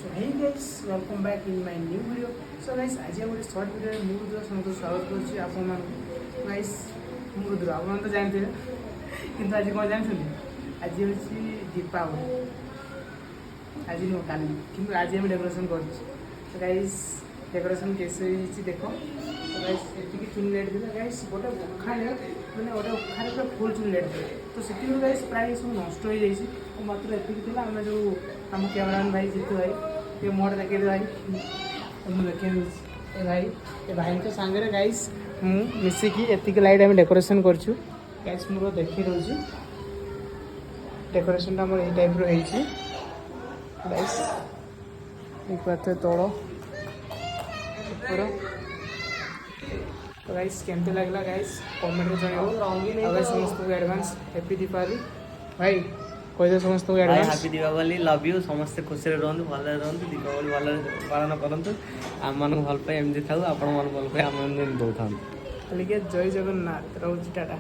So hey guys, welcome back in my new video. So guys, आज गोटे shirt video मुरुद्र समस्त स्वागत करुच्ची आपण गाइस मुरुद्र आप तो जानते किंतु आज कौन जानते आज हूँ दीपावली आज नुह काली कि आज आम डेकोरेशन कर गाइस डेकोरेशन कैसे देख तो गाइस ये चुन लाइट देते गाइस गोटे अखाड़े मैंने गोटे अखाड़े पूरा फुल चुन लाइट दे तो से गाइस प्राय सब नष्ट हो जाए मात्र एति आम जो आम कैमरामैन भाई जीतू भाई ये मोड़ देखे भाई मुझे देखे भाई ये भाई तो सांगे गाइस मिसिकी एतिक लाइट आम डेकोरेशन करछु गाइस मोर देखी रोज डेकोरेशन मोर ये टाइप रही गाइस एक बात तल ऊपर तो गाइस केमती लगला गाइस कमेंट जन समस्त को एडवांस हैप्पी दीपावली भाई कह समस्त को advance happy Deepawali love you समस्त खुशी रहतु भल रहतु दीपावली भल पालन करूँ आम मन भल पाए एमती था आपण मन भल पाए आम दौथा जय जगन्नाथ रोज टाटा।